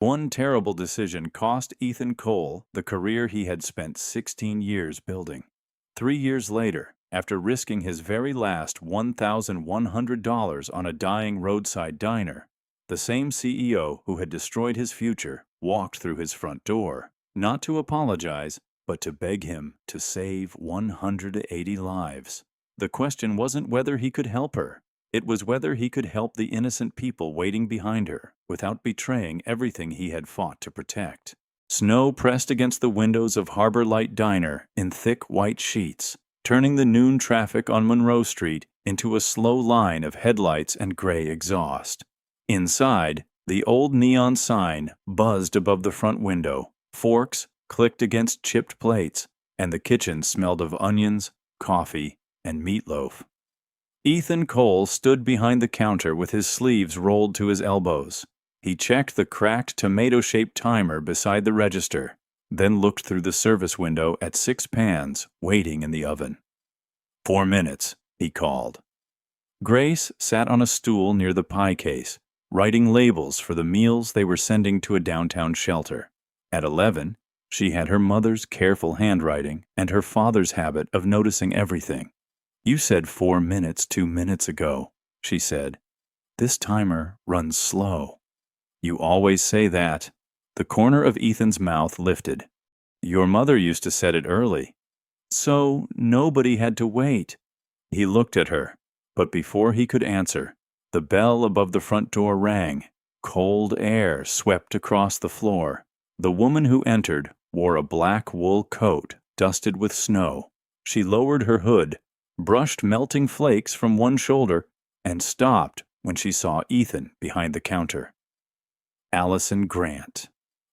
One terrible decision cost Ethan Cole the career he had spent 16 years building. 3 years later, after risking his very last $1,100 on a dying roadside diner, the same CEO who had destroyed his future walked through his front door, not to apologize, but to beg him to save 180 lives. The question wasn't whether he could help her. It was whether he could help the innocent people waiting behind her without betraying everything he had fought to protect. Snow pressed against the windows of Harbor Light Diner in thick white sheets, turning the noon traffic on Monroe Street into a slow line of headlights and gray exhaust. Inside, the old neon sign buzzed above the front window, forks clicked against chipped plates, and the kitchen smelled of onions, coffee, and meatloaf. Ethan Cole stood behind the counter with his sleeves rolled to his elbows. He checked the cracked tomato-shaped timer beside the register, then looked through the service window at 6 pans waiting in the oven. 4 minutes, he called. Grace sat on a stool near the pie case, writing labels for the meals they were sending to a downtown shelter. At 11, she had her mother's careful handwriting and her father's habit of noticing everything. "You said 4 minutes 2 minutes ago," she said. "This timer runs slow." "You always say that." The corner of Ethan's mouth lifted. "Your mother used to set it early." "So nobody had to wait." He looked at her, but before he could answer, the bell above the front door rang. Cold air swept across the floor. The woman who entered wore a black wool coat dusted with snow. She lowered her hood, brushed melting flakes from one shoulder, and stopped when she saw Ethan behind the counter. Allison Grant.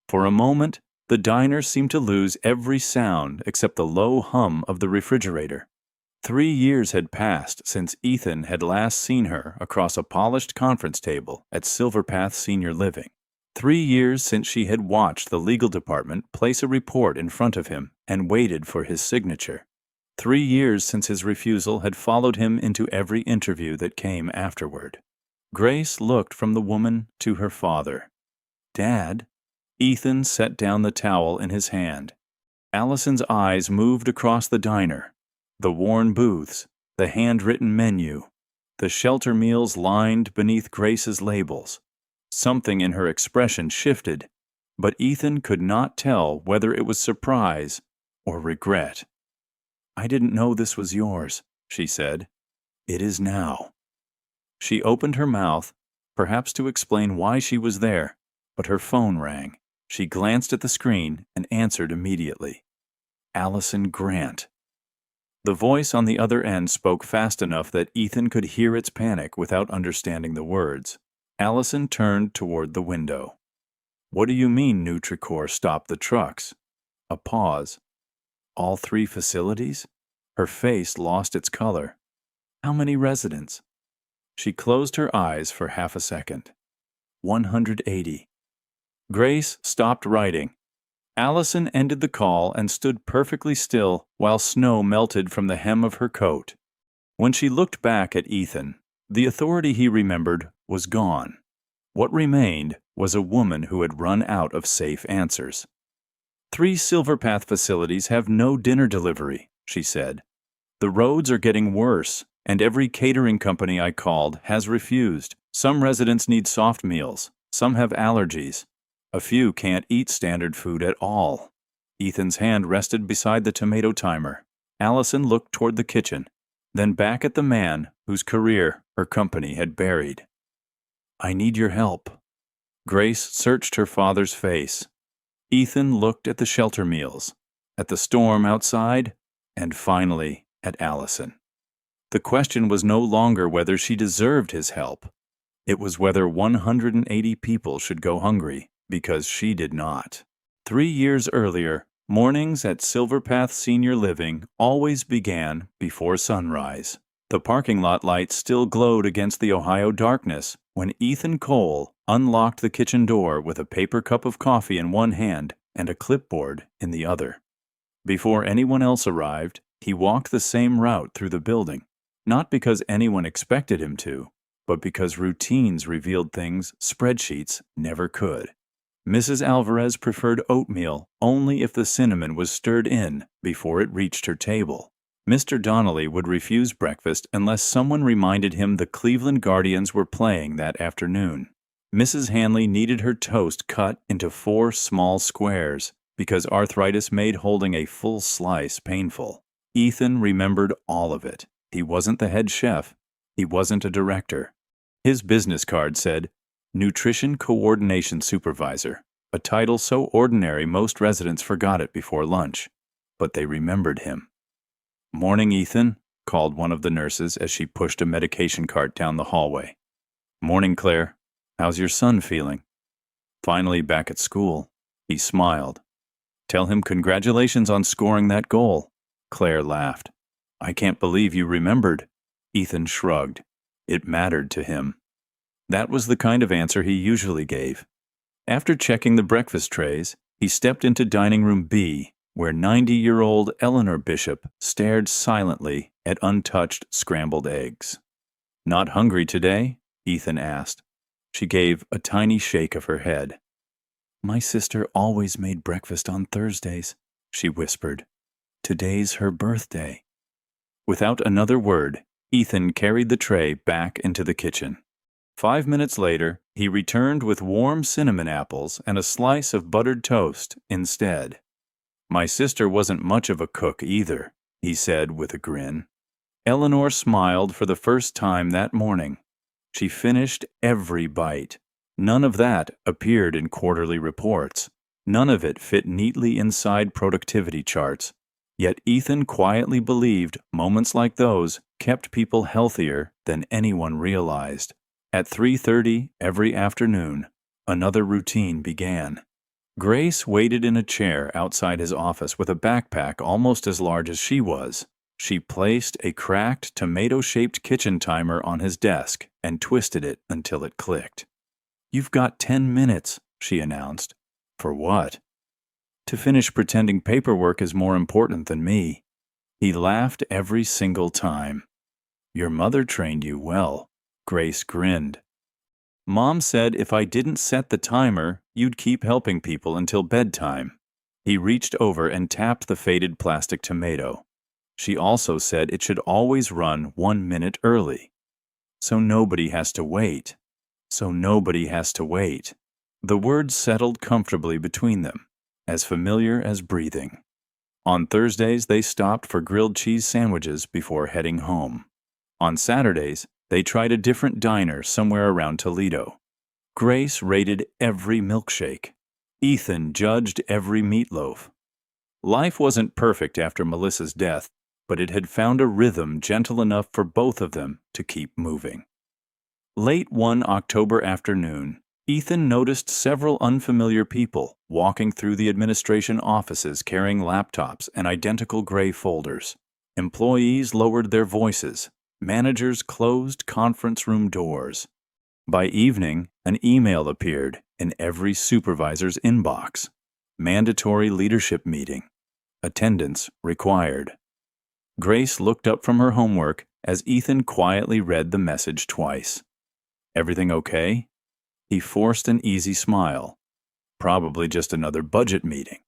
For a moment, the diner seemed to lose every sound except the low hum of the refrigerator. 3 years had passed since Ethan had last seen her across a polished conference table at Silverpath Senior Living. 3 years since she had watched the legal department place a report in front of him and waited for his signature. 3 years since his refusal had followed him into every interview that came afterward. Grace looked from the woman to her father. "Dad?" Ethan set down the towel in his hand. Allison's eyes moved across the diner. The worn booths, the handwritten menu, the shelter meals lined beneath Grace's labels. Something in her expression shifted, but Ethan could not tell whether it was surprise or regret. "I didn't know this was yours," she said. "It is now." She opened her mouth, perhaps to explain why she was there, but her phone rang. She glanced at the screen and answered immediately. Allison Grant. The voice on the other end spoke fast enough that Ethan could hear its panic without understanding the words. Allison turned toward the window. "What do you mean Nutricor stopped the trucks?" A pause. "All 3 facilities?" Her face lost its color. "How many residents?" She closed her eyes for half a second. 180. Grace stopped writing. Allison ended the call and stood perfectly still while snow melted from the hem of her coat. When she looked back at Ethan, the authority he remembered was gone. What remained was a woman who had run out of safe answers. 3 Silverpath facilities have no dinner delivery, she said. "The roads are getting worse, and every catering company I called has refused. Some residents need soft meals, some have allergies. A few can't eat standard food at all." Ethan's hand rested beside the tomato timer. Allison looked toward the kitchen, then back at the man whose career her company had buried. "I need your help." Grace searched her father's face. Ethan looked at the shelter meals, at the storm outside, and finally at Allison. The question was no longer whether she deserved his help. It was whether 180 people should go hungry, because she did not. 3 years earlier, mornings at Silverpath Senior Living always began before sunrise. The parking lot lights still glowed against the Ohio darkness when Ethan Cole unlocked the kitchen door with a paper cup of coffee in one hand and a clipboard in the other. Before anyone else arrived, he walked the same route through the building, not because anyone expected him to, but because routines revealed things spreadsheets never could. Mrs. Alvarez preferred oatmeal only if the cinnamon was stirred in before it reached her table. Mr. Donnelly would refuse breakfast unless someone reminded him the Cleveland Guardians were playing that afternoon. Mrs. Hanley needed her toast cut into 4 small squares because arthritis made holding a full slice painful. Ethan remembered all of it. He wasn't the head chef. He wasn't a director. His business card said, Nutrition Coordination Supervisor, a title so ordinary most residents forgot it before lunch. But they remembered him. "Morning, Ethan," called one of the nurses as she pushed a medication cart down the hallway. "Morning, Claire. How's your son feeling?" "Finally back at school." He smiled. "Tell him congratulations on scoring that goal." Claire laughed. "I can't believe you remembered." Ethan shrugged. It mattered to him. That was the kind of answer he usually gave. After checking the breakfast trays, he stepped into dining room B, where 90-year-old Eleanor Bishop stared silently at untouched scrambled eggs. "Not hungry today?" Ethan asked. She gave a tiny shake of her head. "My sister always made breakfast on Thursdays," she whispered. "Today's her birthday." Without another word, Ethan carried the tray back into the kitchen. 5 minutes later, he returned with warm cinnamon apples and a slice of buttered toast instead. "My sister wasn't much of a cook either," he said with a grin. Eleanor smiled for the first time that morning. She finished every bite. None of that appeared in quarterly reports. None of it fit neatly inside productivity charts. Yet Ethan quietly believed moments like those kept people healthier than anyone realized. At 3:30 every afternoon, another routine began. Grace waited in a chair outside his office with a backpack almost as large as she was. She placed a cracked, tomato-shaped kitchen timer on his desk and twisted it until it clicked. "You've got 10 minutes, she announced. "For what?" "To finish pretending paperwork is more important than me." He laughed every single time. "Your mother trained you well." Grace grinned. "Mom said if I didn't set the timer, you'd keep helping people until bedtime." He reached over and tapped the faded plastic tomato. "She also said it should always run 1 minute early. So nobody has to wait. So nobody has to wait." The words settled comfortably between them, as familiar as breathing. On Thursdays, they stopped for grilled cheese sandwiches before heading home. On Saturdays, they tried a different diner somewhere around Toledo. Grace rated every milkshake. Ethan judged every meatloaf. Life wasn't perfect after Melissa's death, but it had found a rhythm gentle enough for both of them to keep moving. Late one October afternoon, Ethan noticed several unfamiliar people walking through the administration offices carrying laptops and identical gray folders. Employees lowered their voices. Managers closed conference room doors. By evening, an email appeared in every supervisor's inbox. Mandatory leadership meeting. Attendance required. Grace looked up from her homework as Ethan quietly read the message twice. "Everything okay?" He forced an easy smile. Probably just another budget meeting.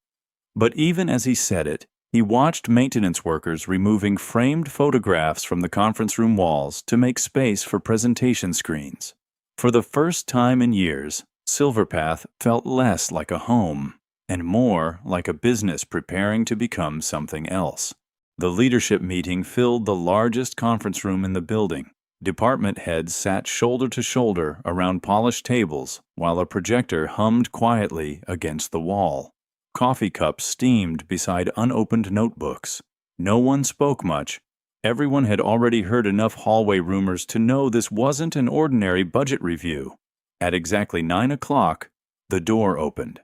But even as he said it, he watched maintenance workers removing framed photographs from the conference room walls to make space for presentation screens. For the first time in years, Silverpath felt less like a home and more like a business preparing to become something else. The leadership meeting filled the largest conference room in the building. Department heads sat shoulder to shoulder around polished tables while a projector hummed quietly against the wall. Coffee cups steamed beside unopened notebooks. No one spoke much. Everyone had already heard enough hallway rumors to know this wasn't an ordinary budget review. At exactly 9 o'clock, the door opened.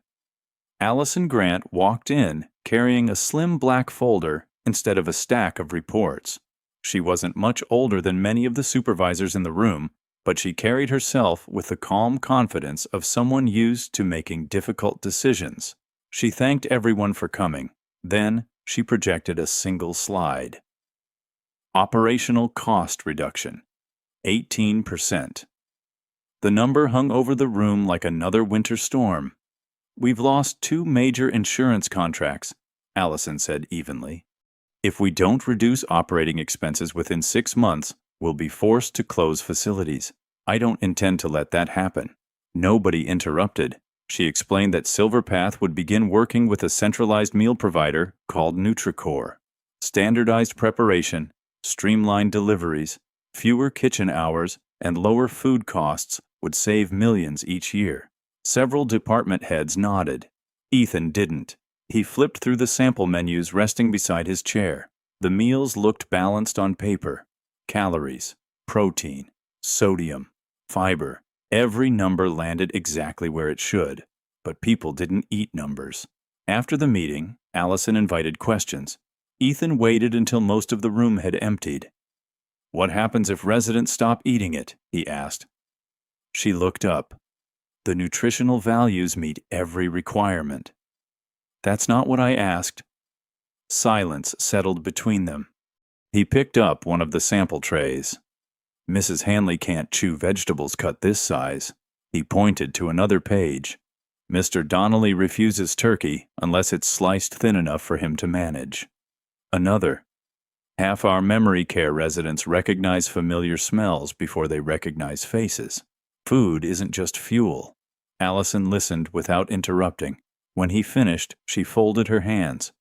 Allison Grant walked in carrying a slim black folder instead of a stack of reports. She wasn't much older than many of the supervisors in the room, but she carried herself with the calm confidence of someone used to making difficult decisions. She thanked everyone for coming. Then she projected a single slide. Operational cost reduction, 18%. The number hung over the room like another winter storm. We've lost 2 major insurance contracts, Allison said evenly. If we don't reduce operating expenses within 6 months, we'll be forced to close facilities. I don't intend to let that happen. Nobody interrupted. She explained that Silverpath would begin working with a centralized meal provider called Nutricore. Standardized preparation, streamlined deliveries, fewer kitchen hours, and lower food costs would save millions each year. Several department heads nodded. Ethan didn't. He flipped through the sample menus resting beside his chair. The meals looked balanced on paper. Calories, protein, sodium, fiber. Every number landed exactly where it should. But people didn't eat numbers. After the meeting, Allison invited questions. Ethan waited until most of the room had emptied. "What happens if residents stop eating it?" he asked. She looked up. "The nutritional values meet every requirement." "That's not what I asked." Silence settled between them. He picked up one of the sample trays. "Mrs. Hanley can't chew vegetables cut this size." He pointed to another page. "Mr. Donnelly refuses turkey unless it's sliced thin enough for him to manage." Another. "Half our memory care residents recognize familiar smells before they recognize faces. Food isn't just fuel." Allison listened without interrupting. When he finished, she folded her hands.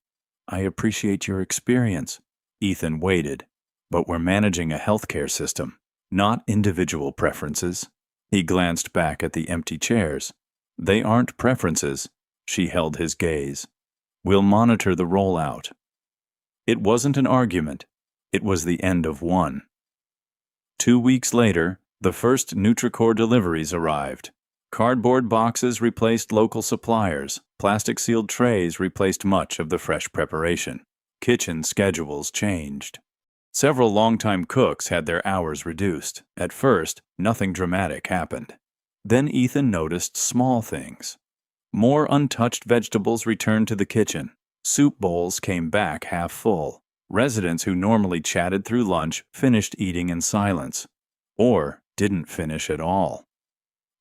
"I appreciate your experience." Ethan waited. "But we're managing a healthcare system, not individual preferences." He glanced back at the empty chairs. "They aren't preferences." She held his gaze. "We'll monitor the rollout." It wasn't an argument. It was the end of one. 2 weeks later, the first Nutricore deliveries arrived. Cardboard boxes replaced local suppliers. Plastic-sealed trays replaced much of the fresh preparation. Kitchen schedules changed. Several longtime cooks had their hours reduced. At first, nothing dramatic happened. Then Ethan noticed small things. More untouched vegetables returned to the kitchen. Soup bowls came back half full. Residents who normally chatted through lunch finished eating in silence. Or didn't finish at all.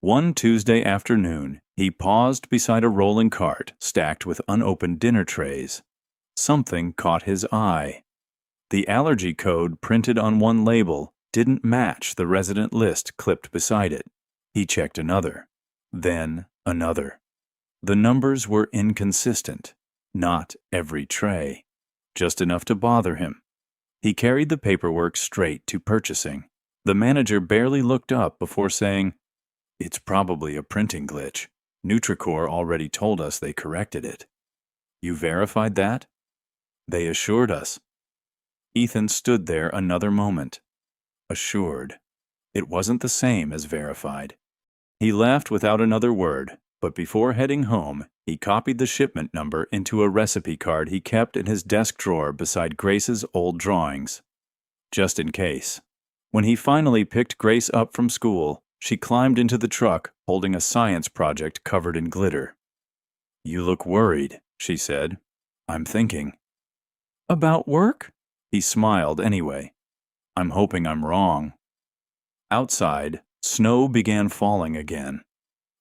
One Tuesday afternoon, he paused beside a rolling cart stacked with unopened dinner trays. Something caught his eye. The allergy code printed on one label didn't match the resident list clipped beside it. He checked another, then another. The numbers were inconsistent. Not every tray. Just enough to bother him. He carried the paperwork straight to purchasing. The manager barely looked up before saying, "It's probably a printing glitch. Nutricore already told us they corrected it." "You verified that?" "They assured us." Ethan stood there another moment. Assured. It wasn't the same as verified. He left without another word, but before heading home, he copied the shipment number into a recipe card he kept in his desk drawer beside Grace's old drawings. Just in case. When he finally picked Grace up from school, she climbed into the truck, holding a science project covered in glitter. "You look worried," she said. "I'm thinking." "About work?" He smiled anyway. "I'm hoping I'm wrong." Outside, snow began falling again.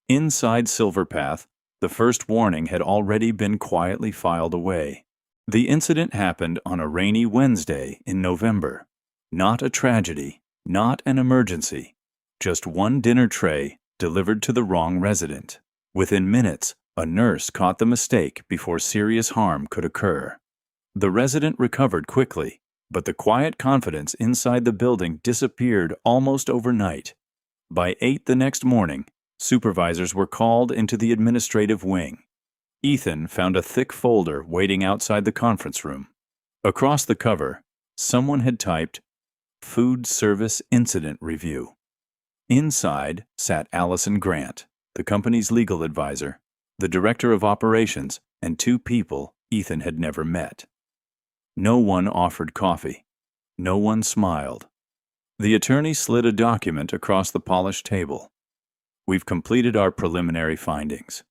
Inside Silverpath, the first warning had already been quietly filed away. The incident happened on a rainy Wednesday in November. Not a tragedy, not an emergency. Just one dinner tray delivered to the wrong resident. Within minutes, a nurse caught the mistake before serious harm could occur. The resident recovered quickly, but the quiet confidence inside the building disappeared almost overnight. By 8 the next morning, supervisors were called into the administrative wing. Ethan found a thick folder waiting outside the conference room. Across the cover, someone had typed, "Food Service Incident Review." Inside sat Allison Grant, the company's legal advisor, the director of operations, and 2 people Ethan had never met. No one offered coffee. No one smiled. The attorney slid a document across the polished table. "We've completed our preliminary findings."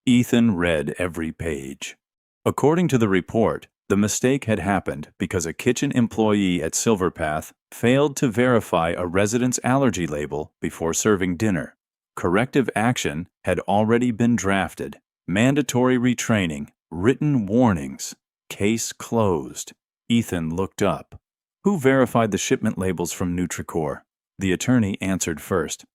Ethan read every page. According to the report, the mistake had happened because a kitchen employee at Silverpath failed to verify a resident's allergy label before serving dinner. Corrective action had already been drafted. Mandatory retraining, written warnings, case closed. Ethan looked up. Who verified the shipment labels from Nutricor? The attorney answered first.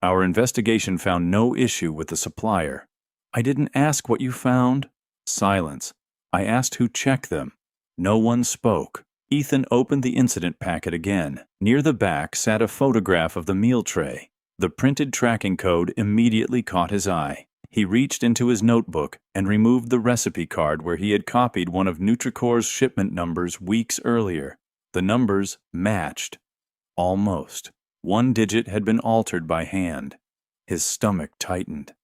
Our investigation found no issue with the supplier. I didn't ask what you found. Silence. I asked who checked them. No one spoke. Ethan opened the incident packet again. Near the back sat a photograph of the meal tray. The printed tracking code immediately caught his eye. He reached into his notebook and removed the recipe card where he had copied one of Nutricor's shipment numbers weeks earlier. The numbers matched. Almost. One digit had been altered by hand. His stomach tightened.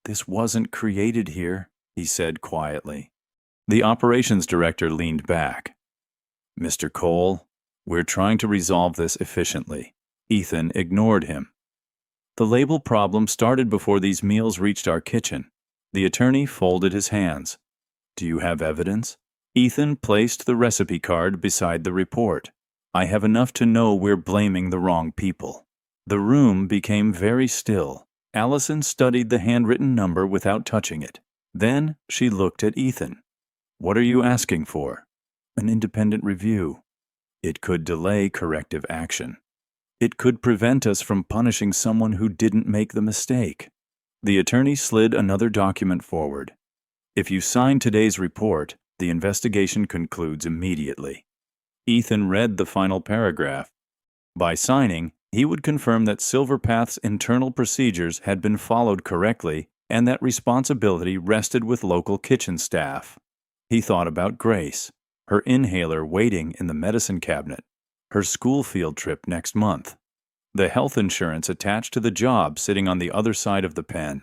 This wasn't created here, he said quietly. The operations director leaned back. Mr. Cole, we're trying to resolve this efficiently. Ethan ignored him. The label problem started before these meals reached our kitchen. The attorney folded his hands. Do you have evidence? Ethan placed the recipe card beside the report. I have enough to know we're blaming the wrong people. The room became very still. Allison studied the handwritten number without touching it. Then she looked at Ethan. What are you asking for? An independent review. It could delay corrective action. It could prevent us from punishing someone who didn't make the mistake. The attorney slid another document forward. If you sign today's report, the investigation concludes immediately. Ethan read the final paragraph. By signing, he would confirm that Silverpath's internal procedures had been followed correctly and that responsibility rested with local kitchen staff. He thought about Grace, her inhaler waiting in the medicine cabinet, her school field trip next month, the health insurance attached to the job sitting on the other side of the pen.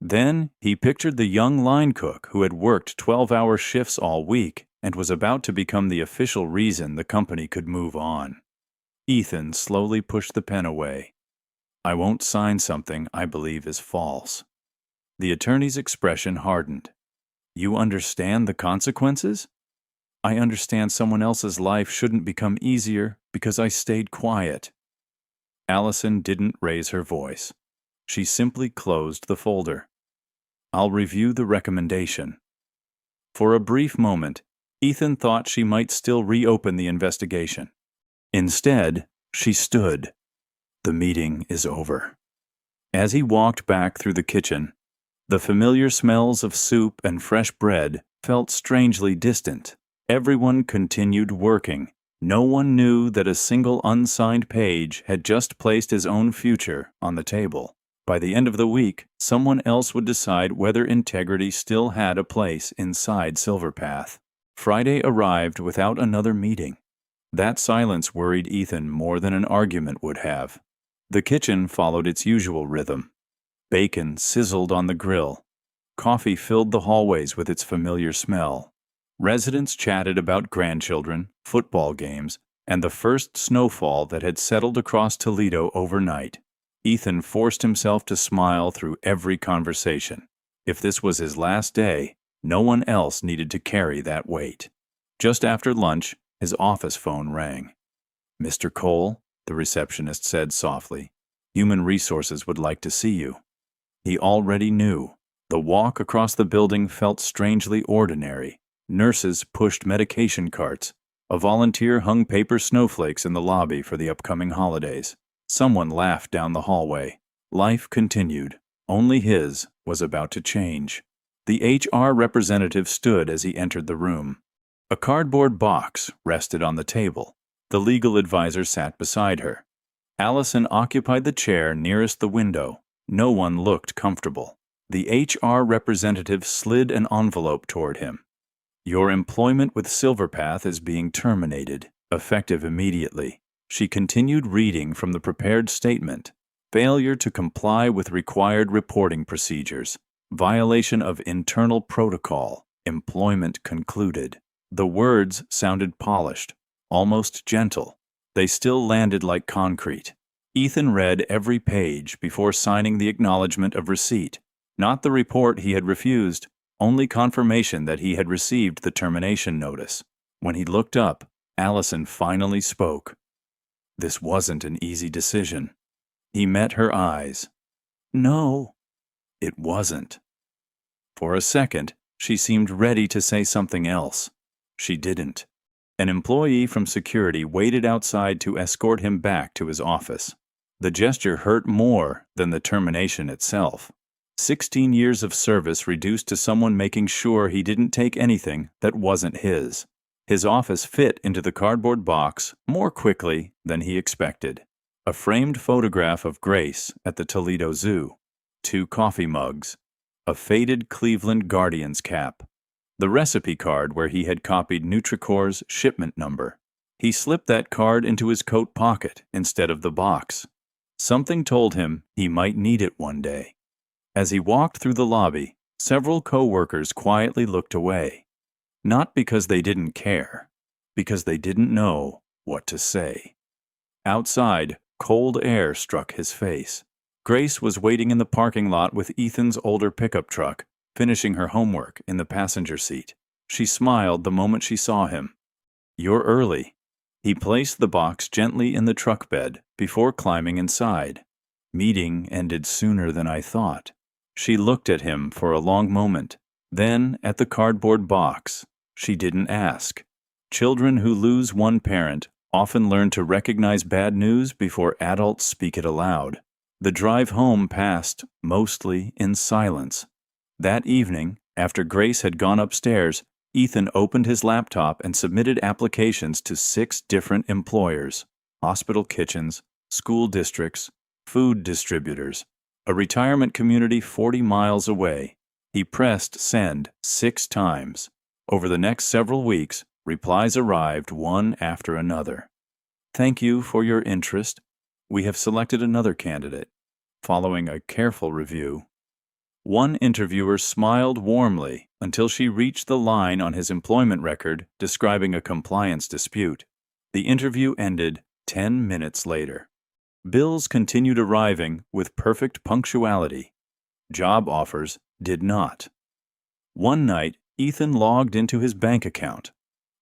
Then he pictured the young line cook who had worked 12-hour shifts all week and was about to become the official reason the company could move on. Ethan slowly pushed the pen away. I won't sign something I believe is false. The attorney's expression hardened. You understand the consequences? I understand someone else's life shouldn't become easier because I stayed quiet. Allison didn't raise her voice. She simply closed the folder. I'll review the recommendation. For a brief moment, Ethan thought she might still reopen the investigation. Instead, she stood. The meeting is over. As he walked back through the kitchen, the familiar smells of soup and fresh bread felt strangely distant. Everyone continued working. No one knew that a single unsigned page had just placed his own future on the table. By the end of the week, someone else would decide whether integrity still had a place inside Silverpath. Friday arrived without another meeting. That silence worried Ethan more than an argument would have. The kitchen followed its usual rhythm. Bacon sizzled on the grill. Coffee filled the hallways with its familiar smell. Residents chatted about grandchildren, football games, and the first snowfall that had settled across Toledo overnight. Ethan forced himself to smile through every conversation. If this was his last day, no one else needed to carry that weight. Just after lunch, his office phone rang. Mr. Cole, the receptionist said softly, Human Resources would like to see you. He already knew. The walk across the building felt strangely ordinary. Nurses pushed medication carts. A volunteer hung paper snowflakes in the lobby for the upcoming holidays. Someone laughed down the hallway. Life continued. Only his was about to change. The HR representative stood as he entered the room. A cardboard box rested on the table. The legal advisor sat beside her. Allison occupied the chair nearest the window. No one looked comfortable. The HR representative slid an envelope toward him. Your employment with Silverpath is being terminated, effective immediately. She continued reading from the prepared statement. Failure to comply with required reporting procedures. Violation of internal protocol. Employment concluded. The words sounded polished, almost gentle. They still landed like concrete. Ethan read every page before signing the acknowledgement of receipt. Not the report he had refused, only confirmation that he had received the termination notice. When he looked up, Allison finally spoke. This wasn't an easy decision. He met her eyes. No, it wasn't. For a second, she seemed ready to say something else. She didn't. An employee from security waited outside to escort him back to his office. The gesture hurt more than the termination itself. 16 years of service reduced to someone making sure he didn't take anything that wasn't his. His office fit into the cardboard box more quickly than he expected. A framed photograph of Grace at the Toledo Zoo, 2 coffee mugs, a faded Cleveland Guardians cap, the recipe card where he had copied Nutricor's shipment number. He slipped that card into his coat pocket instead of the box. Something told him he might need it one day. As he walked through the lobby, several co-workers quietly looked away. Not because they didn't care, because they didn't know what to say. Outside, cold air struck his face. Grace was waiting in the parking lot with Ethan's older pickup truck, finishing her homework in the passenger seat. She smiled the moment she saw him. "You're early." He placed the box gently in the truck bed before climbing inside. "Meeting ended sooner than I thought." She looked at him for a long moment, then at the cardboard box. She didn't ask. Children who lose one parent often learn to recognize bad news before adults speak it aloud. The drive home passed mostly in silence. That evening, after Grace had gone upstairs, Ethan opened his laptop and submitted applications to 6 different employers: hospital kitchens, school districts, food distributors, a retirement community 40 miles away. He pressed send 6 times. Over the next several weeks, replies arrived one after another. "Thank you for your interest. We have selected another candidate." Following a careful review, one interviewer smiled warmly until she reached the line on his employment record describing a compliance dispute. The interview ended 10 minutes later. Bills continued arriving with perfect punctuality. Job offers did not. One night, Ethan logged into his bank account.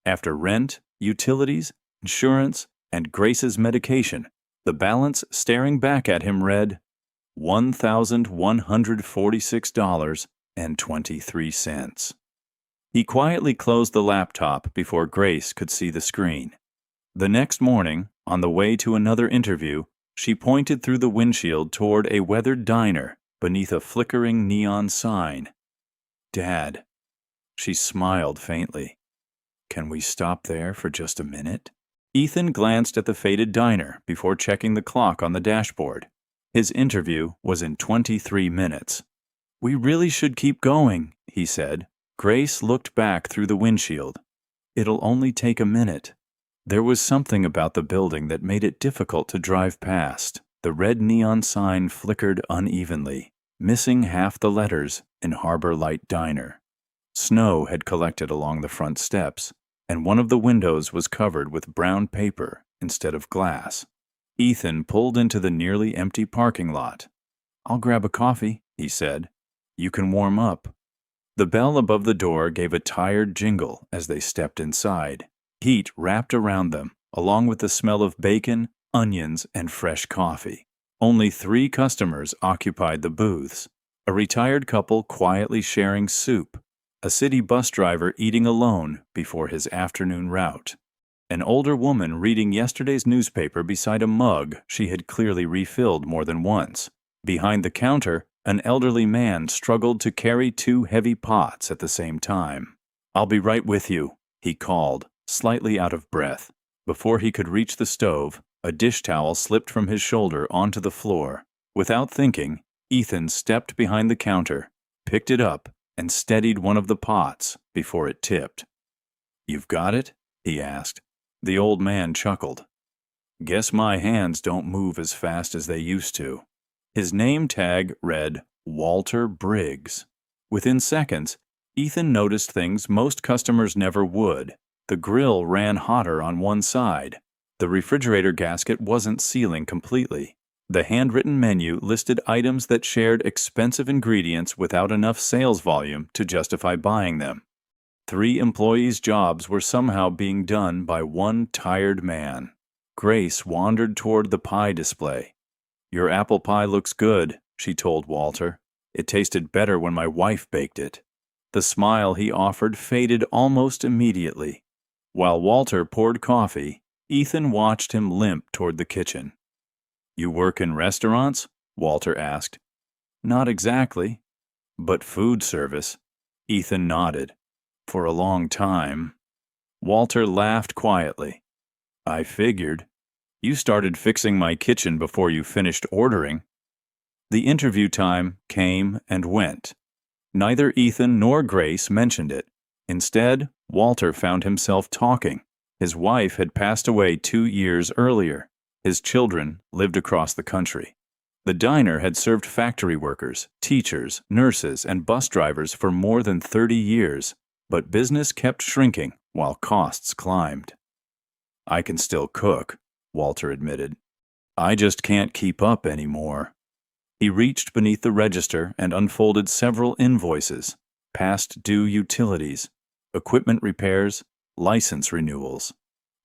After rent, utilities, insurance, and Grace's medication, the balance staring back at him read $1,146.23. He quietly closed the laptop before Grace could see the screen. The next morning, on the way to another interview, she pointed through the windshield toward a weathered diner beneath a flickering neon sign. "Dad." She smiled faintly. "Can we stop there for just a minute?" Ethan glanced at the faded diner before checking the clock on the dashboard. His interview was in 23 minutes. "We really should keep going," he said. Grace looked back through the windshield. "It'll only take a minute." There was something about the building that made it difficult to drive past. The red neon sign flickered unevenly, missing half the letters in Harbor Light Diner. Snow had collected along the front steps, and one of the windows was covered with brown paper instead of glass. Ethan pulled into the nearly empty parking lot. "I'll grab a coffee," he said. "You can warm up." The bell above the door gave a tired jingle as they stepped inside. Heat wrapped around them, along with the smell of bacon, onions, and fresh coffee. Only 3 customers occupied the booths: a retired couple quietly sharing soup, a city bus driver eating alone before his afternoon route, an older woman reading yesterday's newspaper beside a mug she had clearly refilled more than once. Behind the counter, an elderly man struggled to carry 2 heavy pots at the same time. "I'll be right with you," he called, slightly out of breath. Before he could reach the stove, a dish towel slipped from his shoulder onto the floor. Without thinking, Ethan stepped behind the counter, picked it up, and steadied one of the pots before it tipped. "You've got it?" he asked. The old man chuckled. "Guess my hands don't move as fast as they used to." His name tag read Walter Briggs. Within seconds, Ethan noticed things most customers never would. The grill ran hotter on one side. The refrigerator gasket wasn't sealing completely. The handwritten menu listed items that shared expensive ingredients without enough sales volume to justify buying them. 3 employees' jobs were somehow being done by one tired man. Grace wandered toward the pie display. "Your apple pie looks good," she told Walter. "It tasted better when my wife baked it." The smile he offered faded almost immediately. While Walter poured coffee, Ethan watched him limp toward the kitchen. "You work in restaurants?" Walter asked. "Not exactly." "But food service?" Ethan nodded. "For a long time." Walter laughed quietly. "I figured. You started fixing my kitchen before you finished ordering." The interview time came and went. Neither Ethan nor Grace mentioned it. Instead, Walter found himself talking. His wife had passed away 2 years earlier. His children lived across the country. The diner had served factory workers, teachers, nurses, and bus drivers for more than 30 years, but business kept shrinking while costs climbed. "I can still cook," Walter admitted. "I just can't keep up anymore." He reached beneath the register and unfolded several invoices, past due utilities, equipment repairs, license renewals.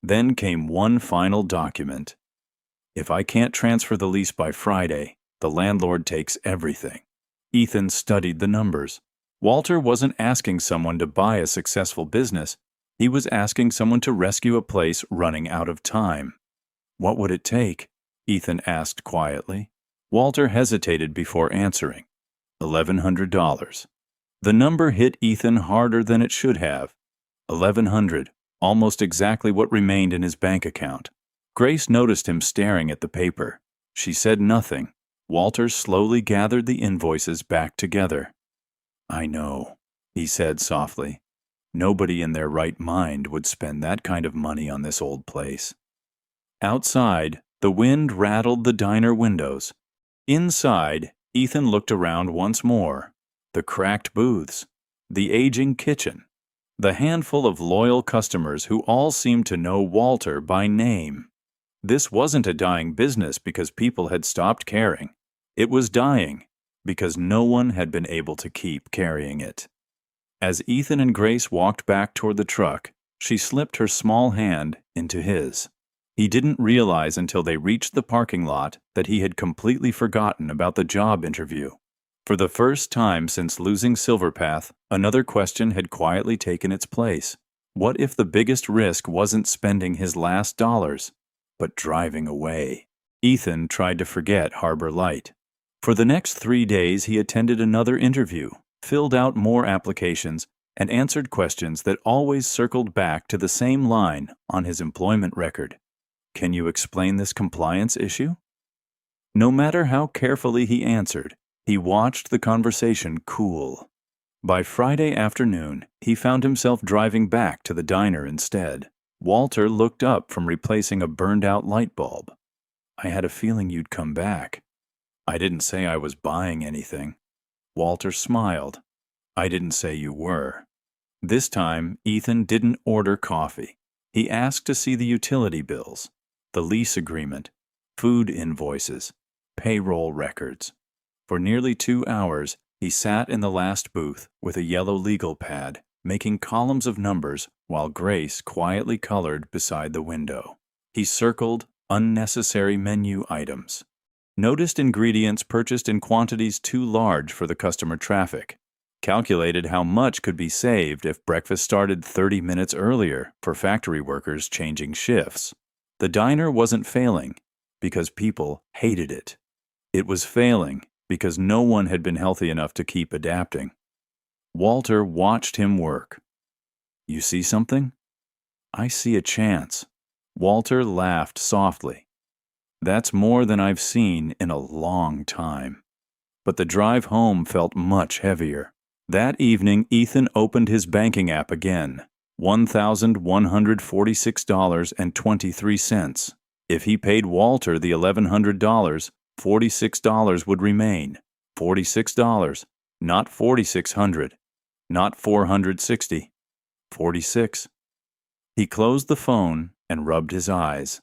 Then came one final document. "If I can't transfer the lease by Friday, the landlord takes everything." Ethan studied the numbers. Walter wasn't asking someone to buy a successful business. He was asking someone to rescue a place running out of time. "What would it take?" Ethan asked quietly. Walter hesitated before answering. $1,100. The number hit Ethan harder than it should have. 1,100, almost exactly what remained in his bank account. Grace noticed him staring at the paper. She said nothing. Walter slowly gathered the invoices back together. "I know," he said softly. "Nobody in their right mind would spend that kind of money on this old place." Outside, the wind rattled the diner windows. Inside, Ethan looked around once more. The cracked booths, the aging kitchen, the handful of loyal customers who all seemed to know Walter by name. This wasn't a dying business because people had stopped caring. It was dying because no one had been able to keep carrying it. As Ethan and Grace walked back toward the truck, she slipped her small hand into his. He didn't realize until they reached the parking lot that he had completely forgotten about the job interview. For the first time since losing Silverpath, another question had quietly taken its place. What if the biggest risk wasn't spending his last dollars, but driving away? Ethan tried to forget Harbor Light. For the next 3 days, he attended another interview, filled out more applications, and answered questions that always circled back to the same line on his employment record. "Can you explain this compliance issue?" No matter how carefully he answered, he watched the conversation cool. By Friday afternoon, he found himself driving back to the diner instead. Walter looked up from replacing a burned-out light bulb. "I had a feeling you'd come back." "I didn't say I was buying anything." Walter smiled. "I didn't say you were." This time, Ethan didn't order coffee. He asked to see the utility bills, the lease agreement, food invoices, payroll records. For nearly 2 hours, he sat in the last booth with a yellow legal pad, making columns of numbers while Grace quietly colored beside the window. He circled unnecessary menu items, noticed ingredients purchased in quantities too large for the customer traffic, calculated how much could be saved if breakfast started 30 minutes earlier for factory workers changing shifts. The diner wasn't failing because people hated it. It was failing because no one had been healthy enough to keep adapting. Walter watched him work. "You see something?" "I see a chance." Walter laughed softly. "That's more than I've seen in a long time." But the drive home felt much heavier. That evening, Ethan opened his banking app again. $1,146.23. If he paid Walter the $1,100, $46 would remain. $46, not $4,600, not $460. 46. He closed the phone and rubbed his eyes.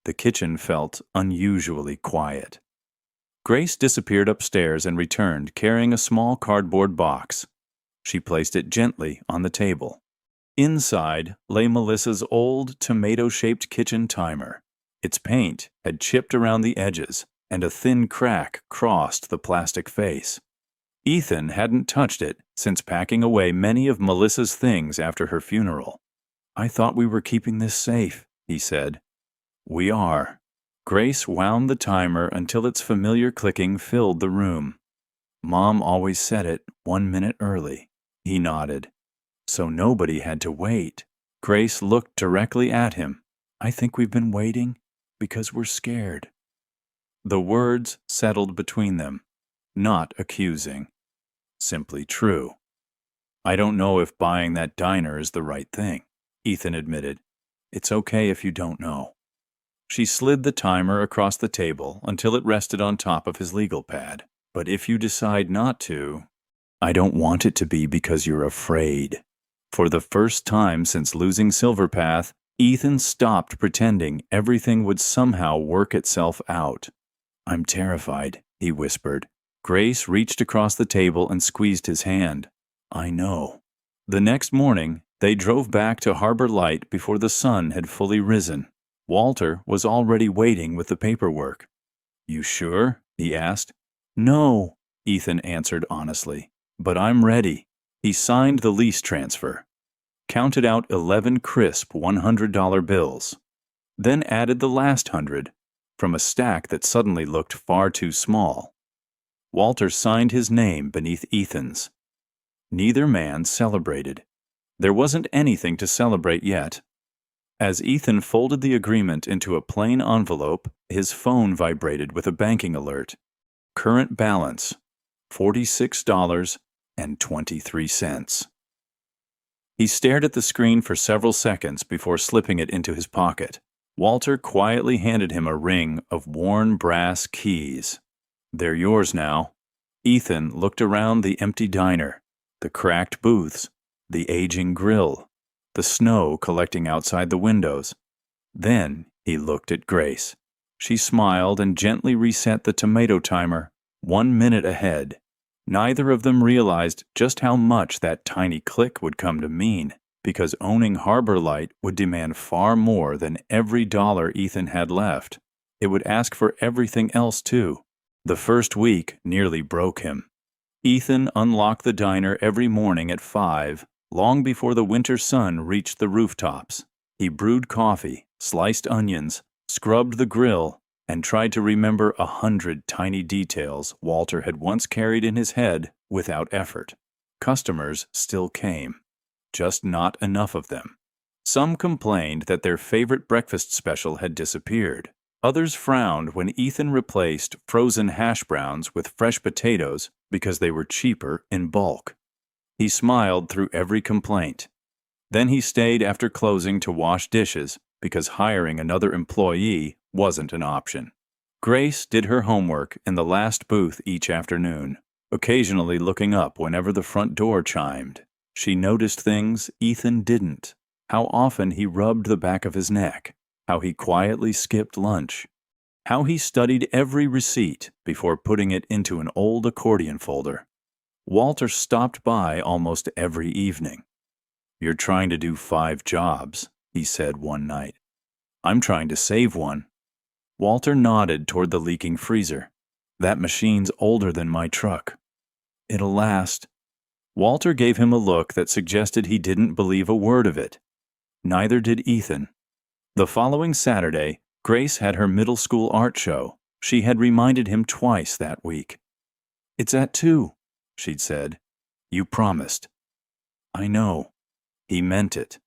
The kitchen felt unusually quiet. Grace disappeared upstairs and returned carrying a small cardboard box. She placed it gently on the table. Inside lay Melissa's old tomato-shaped kitchen timer. Its paint had chipped around the edges, and a thin crack crossed the plastic face. Ethan hadn't touched it since packing away many of Melissa's things after her funeral. "I thought we were keeping this safe," he said. "We are." Grace wound the timer until its familiar clicking filled the room. "Mom always set it 1 minute early." He nodded. "So nobody had to wait." Grace looked directly at him. "I think we've been waiting because we're scared." The words settled between them, not accusing, simply true. "I don't know if buying that diner is the right thing," Ethan admitted. "It's okay if you don't know." She slid the timer across the table until it rested on top of his legal pad. "But if you decide not to, I don't want it to be because you're afraid." For the first time since losing Silverpath, Ethan stopped pretending everything would somehow work itself out. "I'm terrified," he whispered. Grace reached across the table and squeezed his hand. "I know." The next morning, they drove back to Harbor Light before the sun had fully risen. Walter was already waiting with the paperwork. "You sure?" he asked. "No," Ethan answered honestly. "But I'm ready." He signed the lease transfer, counted out 11 crisp $100 bills, then added the last 100 from a stack that suddenly looked far too small. Walter signed his name beneath Ethan's. Neither man celebrated. There wasn't anything to celebrate yet. As Ethan folded the agreement into a plain envelope, his phone vibrated with a banking alert. Current balance, $46.23. He stared at the screen for several seconds before slipping it into his pocket. Walter quietly handed him a ring of worn brass keys. "They're yours now." Ethan looked around the empty diner, the cracked booths, the aging grill, the snow collecting outside the windows. Then he looked at Grace. She smiled and gently reset the tomato timer 1 minute ahead. Neither of them realized just how much that tiny click would come to mean, because owning Harbor Light would demand far more than every dollar Ethan had left. It would ask for everything else, too. The first week nearly broke him. Ethan unlocked the diner every morning at 5, long before the winter sun reached the rooftops. He brewed coffee, sliced onions, scrubbed the grill, and tried to remember 100 tiny details Walter had once carried in his head without effort. Customers still came, just not enough of them. Some complained that their favorite breakfast special had disappeared. Others frowned when Ethan replaced frozen hash browns with fresh potatoes because they were cheaper in bulk. He smiled through every complaint. Then he stayed after closing to wash dishes because hiring another employee wasn't an option. Grace did her homework in the last booth each afternoon, occasionally looking up whenever the front door chimed. She noticed things Ethan didn't: how often he rubbed the back of his neck, how he quietly skipped lunch, how he studied every receipt before putting it into an old accordion folder. Walter stopped by almost every evening. "You're trying to do 5 jobs, he said one night. "I'm trying to save one." Walter nodded toward the leaking freezer. "That machine's older than my truck. It'll last." Walter gave him a look that suggested he didn't believe a word of it. Neither did Ethan. The following Saturday, Grace had her middle school art show. She had reminded him twice that week. "It's at 2, she'd said. "You promised." "I know." He meant it.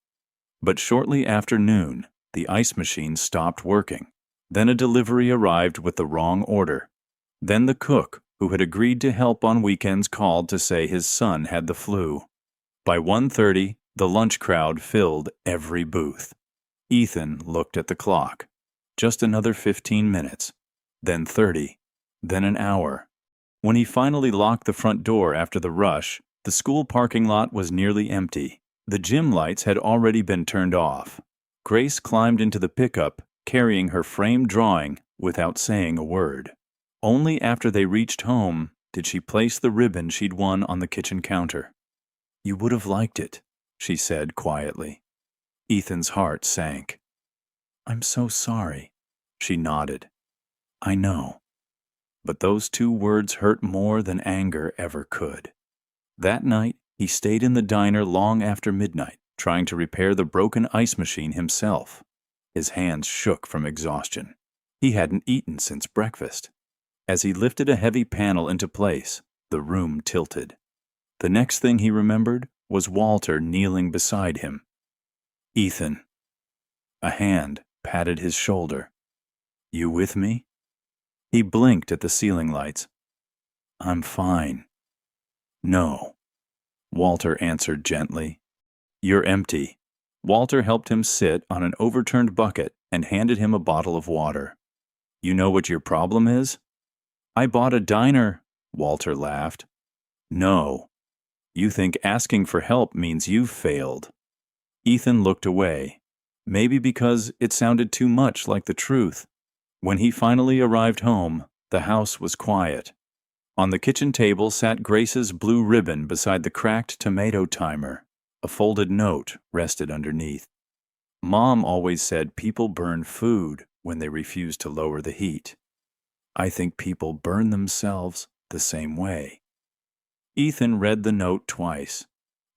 But shortly after noon, the ice machine stopped working. Then a delivery arrived with the wrong order. Then the cook, who had agreed to help on weekends, called to say his son had the flu. By 1:30, the lunch crowd filled every booth. Ethan looked at the clock. Just another 15 minutes, then 30, then an hour. When he finally locked the front door after the rush, the school parking lot was nearly empty. The gym lights had already been turned off. Grace climbed into the pickup, carrying her framed drawing without saying a word. Only after they reached home did she place the ribbon she'd won on the kitchen counter. "You would have liked it," she said quietly. Ethan's heart sank. "I'm so sorry." She nodded. "I know." But those 2 words hurt more than anger ever could. That night, he stayed in the diner long after midnight, trying to repair the broken ice machine himself. His hands shook from exhaustion. He hadn't eaten since breakfast. As he lifted a heavy panel into place, the room tilted. The next thing he remembered was Walter kneeling beside him. "Ethan." A hand patted his shoulder. "You with me?" He blinked at the ceiling lights. "I'm fine." "No," Walter answered gently. "You're empty." Walter helped him sit on an overturned bucket and handed him a bottle of water. "You know what your problem is?" "I bought a diner," Walter laughed. "No. You think asking for help means you've failed." Ethan looked away, maybe because it sounded too much like the truth. When he finally arrived home, the house was quiet. On the kitchen table sat Grace's blue ribbon beside the cracked tomato timer. A folded note rested underneath. "Mom always said people burn food when they refuse to lower the heat. I think people burn themselves the same way." Ethan read the note twice.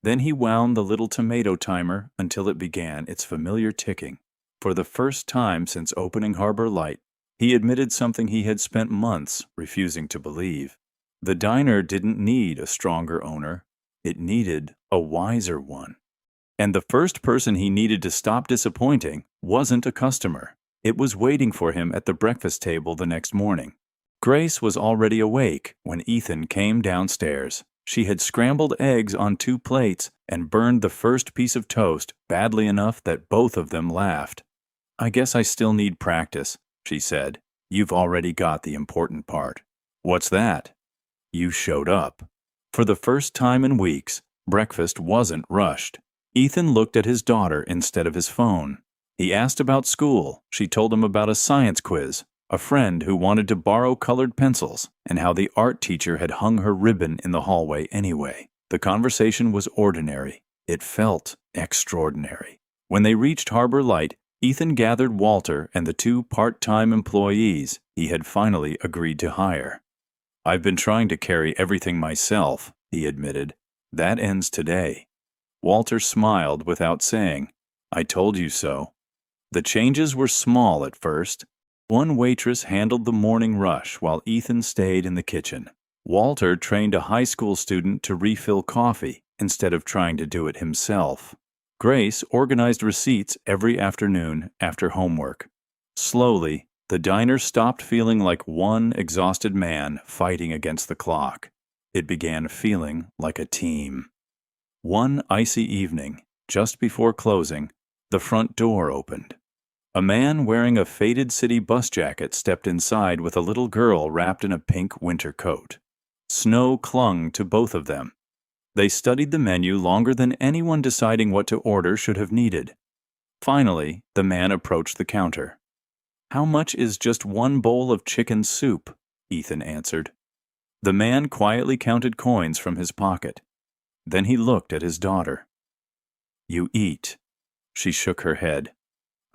Then he wound the little tomato timer until it began its familiar ticking. For the first time since opening Harbor Light, he admitted something he had spent months refusing to believe. The diner didn't need a stronger owner. It needed a wiser one. And the first person he needed to stop disappointing wasn't a customer. It was waiting for him at the breakfast table the next morning. Grace was already awake when Ethan came downstairs. She had scrambled eggs on 2 plates and burned the first piece of toast badly enough that both of them laughed. "I guess I still need practice," she said. "You've already got the important part." "What's that?" "You showed up." For the first time in weeks, breakfast wasn't rushed. Ethan looked at his daughter instead of his phone. He asked about school. She told him about a science quiz, a friend who wanted to borrow colored pencils, and how the art teacher had hung her ribbon in the hallway anyway. The conversation was ordinary. It felt extraordinary. When they reached Harbor Light, Ethan gathered Walter and the 2 part-time employees he had finally agreed to hire. "I've been trying to carry everything myself," he admitted. "That ends today." Walter smiled without saying, "I told you so." The changes were small at first. One waitress handled the morning rush while Ethan stayed in the kitchen. Walter trained a high school student to refill coffee instead of trying to do it himself. Grace organized receipts every afternoon after homework. Slowly, the diner stopped feeling like one exhausted man fighting against the clock. It began feeling like a team. One icy evening, just before closing, the front door opened. A man wearing a faded city bus jacket stepped inside with a little girl wrapped in a pink winter coat. Snow clung to both of them. They studied the menu longer than anyone deciding what to order should have needed. Finally, the man approached the counter. "How much is just 1 bowl of chicken soup?" Ethan answered. The man quietly counted coins from his pocket. Then he looked at his daughter. "You eat." She shook her head.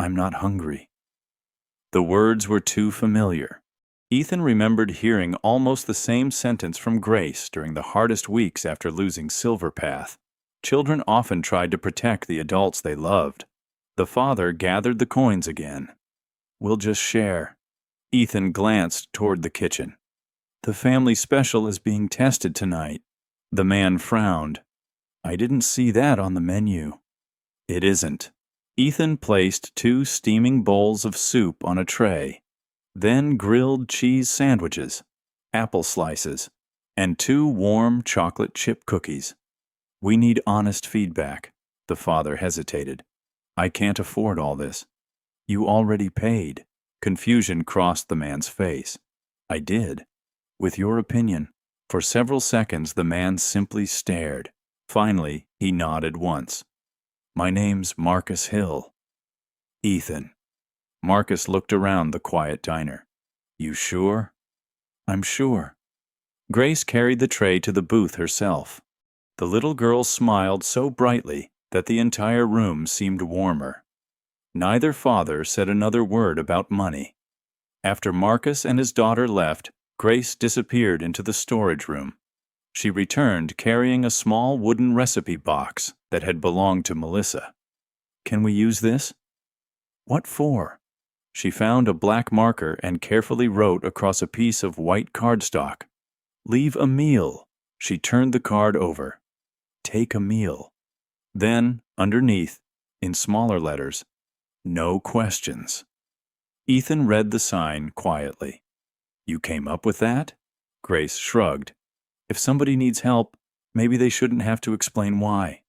"I'm not hungry." The words were too familiar. Ethan remembered hearing almost the same sentence from Grace during the hardest weeks after losing Silverpath. Children often tried to protect the adults they loved. The father gathered the coins again. "We'll just share." Ethan glanced toward the kitchen. "The family special is being tested tonight." The man frowned. "I didn't see that on the menu." "It isn't." Ethan placed 2 steaming bowls of soup on a tray, then grilled cheese sandwiches, apple slices, and 2 warm chocolate chip cookies. "We need honest feedback." The father hesitated. "I can't afford all this." "You already paid." Confusion crossed the man's face. "I did." "With your opinion." For several seconds the man simply stared. Finally, he nodded once. "My name's Marcus Hill." "Ethan." Marcus looked around the quiet diner. "You sure?" "I'm sure." Grace carried the tray to the booth herself. The little girl smiled so brightly that the entire room seemed warmer. Neither father said another word about money. After Marcus and his daughter left, Grace disappeared into the storage room. She returned carrying a small wooden recipe box that had belonged to Melissa. "Can we use this?" "What for?" She found a black marker and carefully wrote across a piece of white cardstock. "Leave a meal." She turned the card over. "Take a meal." Then, underneath, in smaller letters, "No questions." Ethan read the sign quietly. "You came up with that?" Grace shrugged. "If somebody needs help, maybe they shouldn't have to explain why."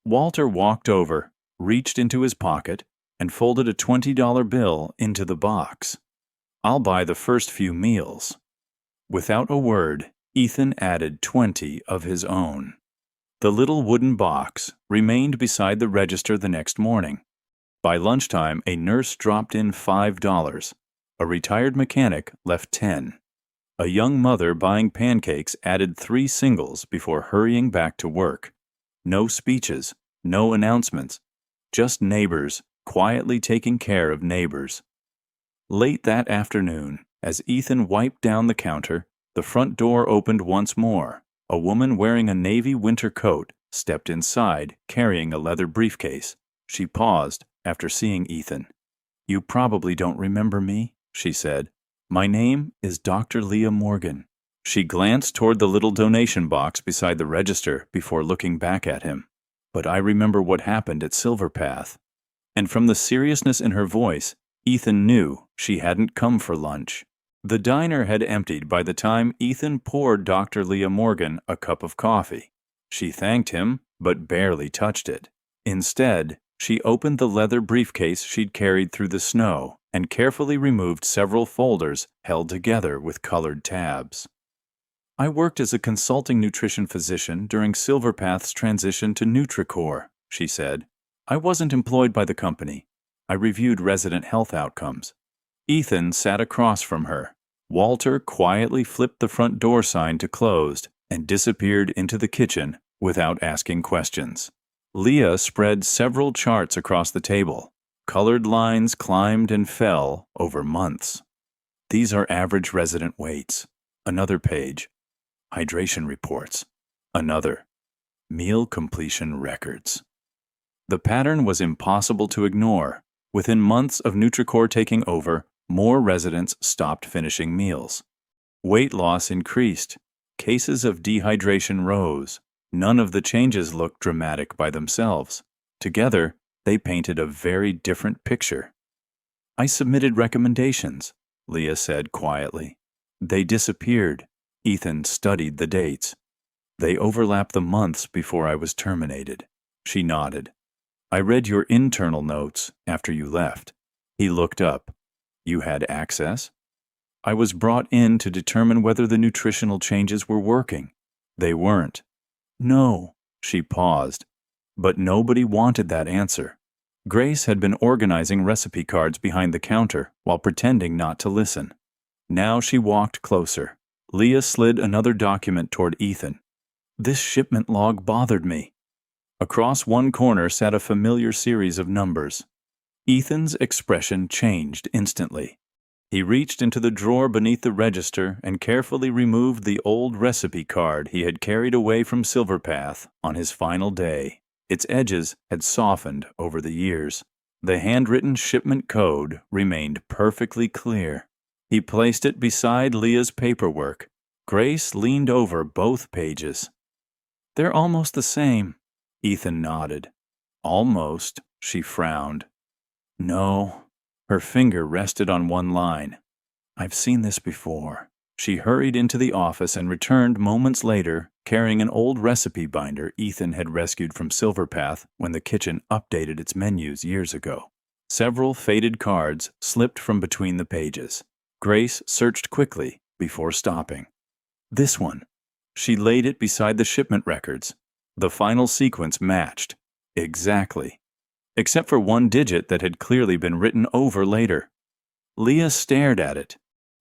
Walter walked over, reached into his pocket, and folded a $20 bill into the box. "I'll buy the first few meals." Without a word, Ethan added 20 of his own. The little wooden box remained beside the register the next morning. By lunchtime, a nurse dropped in $5. A retired mechanic left 10. A young mother buying pancakes added 3 singles before hurrying back to work. No speeches, no announcements, just neighbors quietly taking care of neighbors. Late that afternoon, as Ethan wiped down the counter, the front door opened once more. A woman wearing a navy winter coat stepped inside, carrying a leather briefcase. She paused after seeing Ethan. "You probably don't remember me," she said. "My name is Dr. Leah Morgan." She glanced toward the little donation box beside the register before looking back at him. "But I remember what happened at Silverpath." And from the seriousness in her voice, Ethan knew she hadn't come for lunch. The diner had emptied by the time Ethan poured Dr. Leah Morgan a cup of coffee. She thanked him, but barely touched it. Instead, she opened the leather briefcase she'd carried through the snow and carefully removed several folders held together with colored tabs. "I worked as a consulting nutrition physician during Silverpath's transition to Nutricor," she said. "I wasn't employed by the company. I reviewed resident health outcomes." Ethan sat across from her. Walter quietly flipped the front door sign to closed and disappeared into the kitchen without asking questions. Leah spread several charts across the table. Colored lines climbed and fell over months. "These are average resident weights." Another page. "Hydration reports." Another. "Meal completion records." The pattern was impossible to ignore. Within months of Nutricor taking over, more residents stopped finishing meals. Weight loss increased. Cases of dehydration rose. None of the changes looked dramatic by themselves. Together, they painted a very different picture. "I submitted recommendations," Leah said quietly. "They disappeared." Ethan studied the dates. "They overlap the months before I was terminated." She nodded. "I read your internal notes after you left." He looked up. "You had access?" "I was brought in to determine whether the nutritional changes were working." "They weren't." "No." She paused. But nobody wanted that answer. Grace had been organizing recipe cards behind the counter while pretending not to listen. Now she walked closer. Leah slid another document toward Ethan. "This shipment log bothered me." Across one corner sat a familiar series of numbers. Ethan's expression changed instantly. He reached into the drawer beneath the register and carefully removed the old recipe card he had carried away from Silverpath on his final day. Its edges had softened over the years. The handwritten shipment code remained perfectly clear. He placed it beside Leah's paperwork. Grace leaned over both pages. "They're almost the same." Ethan nodded. "Almost," she frowned. "No." Her finger rested on one line. "I've seen this before." She hurried into the office and returned moments later, carrying an old recipe binder Ethan had rescued from Silverpath when the kitchen updated its menus years ago. Several faded cards slipped from between the pages. Grace searched quickly before stopping. "This one." She laid it beside the shipment records. The final sequence matched. Exactly. Except for one digit that had clearly been written over later. Leah stared at it.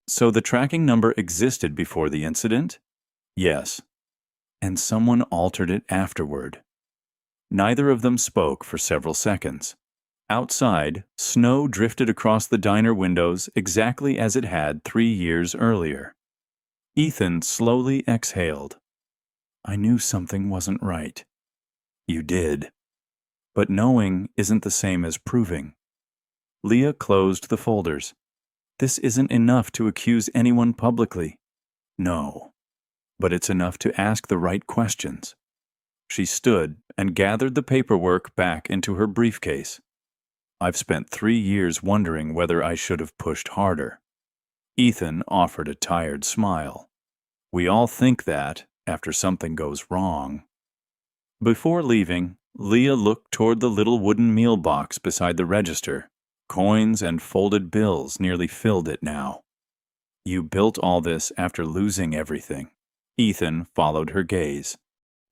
"So the tracking number existed before the incident?" "Yes." "And someone altered it afterward." Neither of them spoke for several seconds. Outside, snow drifted across the diner windows exactly as it had 3 years earlier. Ethan slowly exhaled. I knew something wasn't right. You did. But knowing isn't the same as proving. Leah closed the folders. This isn't enough to accuse anyone publicly. No. But it's enough to ask the right questions. She stood and gathered the paperwork back into her briefcase. I've spent 3 years wondering whether I should have pushed harder. Ethan offered a tired smile. We all think that after something goes wrong. Before leaving, Leah looked toward the little wooden meal box beside the register. Coins and folded bills nearly filled it now. You built all this after losing everything. Ethan followed her gaze.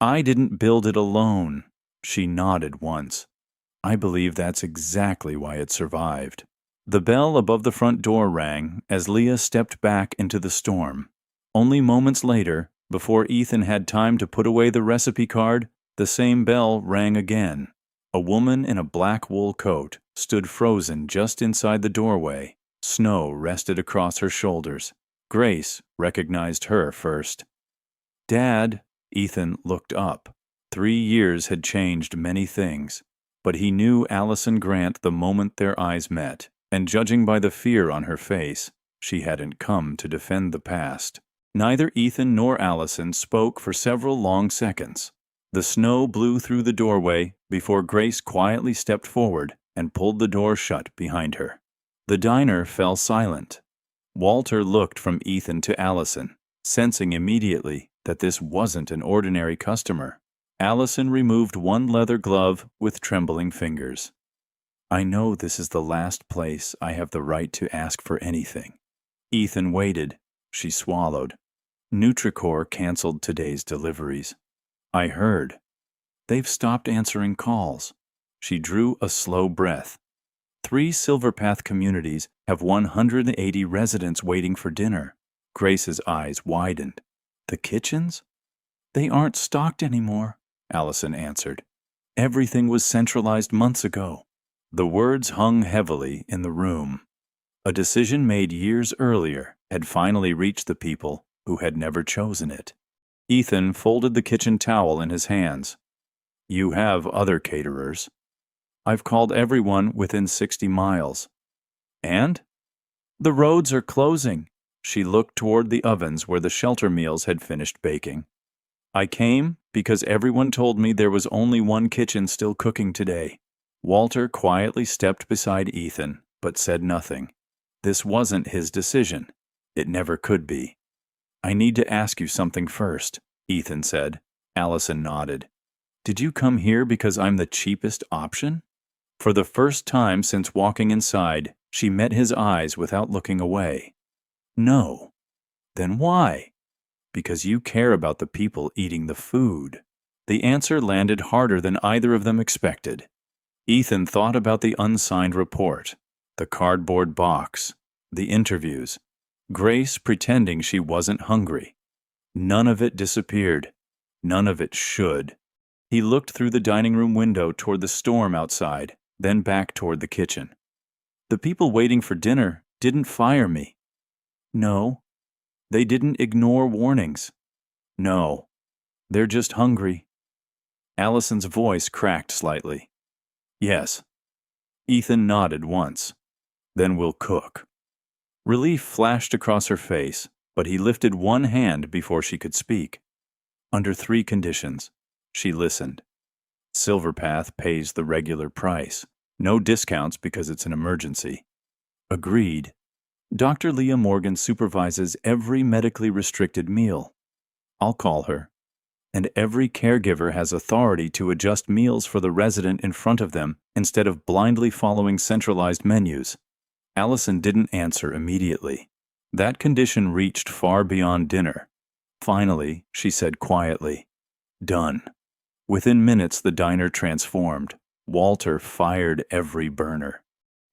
I didn't build it alone. She nodded once. I believe that's exactly why it survived. The bell above the front door rang as Leah stepped back into the storm. Only moments later, before Ethan had time to put away the recipe card, the same bell rang again. A woman in a black wool coat stood frozen just inside the doorway. Snow rested across her shoulders. Grace recognized her first. Dad, Ethan looked up. 3 years had changed many things, but he knew Allison Grant the moment their eyes met, and judging by the fear on her face, she hadn't come to defend the past. Neither Ethan nor Allison spoke for several long seconds. The snow blew through the doorway before Grace quietly stepped forward and pulled the door shut behind her. The diner fell silent. Walter looked from Ethan to Allison, sensing immediately that this wasn't an ordinary customer. Allison removed one leather glove with trembling fingers. I know this is the last place I have the right to ask for anything. Ethan waited. She swallowed. Nutricor canceled today's deliveries. I heard. They've stopped answering calls. She drew a slow breath. 3 Silverpath communities have 180 residents waiting for dinner. Grace's eyes widened. The kitchens? They aren't stocked anymore, Allison answered. Everything was centralized months ago. The words hung heavily in the room. A decision made years earlier had finally reached the people who had never chosen it. Ethan folded the kitchen towel in his hands. You have other caterers. I've called everyone within 60 miles. And? The roads are closing. She looked toward the ovens where the shelter meals had finished baking. I came because everyone told me there was only one kitchen still cooking today. Walter quietly stepped beside Ethan, but said nothing. This wasn't his decision. It never could be. I need to ask you something first, Ethan said. Allison nodded. Did you come here because I'm the cheapest option? For the first time since walking inside, she met his eyes without looking away. No. Then why? Because you care about the people eating the food. The answer landed harder than either of them expected. Ethan thought about the unsigned report, the cardboard box, the interviews, Grace pretending she wasn't hungry. None of it disappeared. None of it should. He looked through the dining room window toward the storm outside, then back toward the kitchen. The people waiting for dinner didn't fire me. No. They didn't ignore warnings. No. They're just hungry. Allison's voice cracked slightly. Yes. Ethan nodded once. Then we'll cook. Relief flashed across her face, but he lifted one hand before she could speak. Under 3 conditions. She listened. Silverpath pays the regular price. No discounts because it's an emergency. Agreed. Dr. Leah Morgan supervises every medically restricted meal. I'll call her. And every caregiver has authority to adjust meals for the resident in front of them instead of blindly following centralized menus. Allison didn't answer immediately. That condition reached far beyond dinner. Finally, she said quietly, Done. Within minutes, the diner transformed. Walter fired every burner.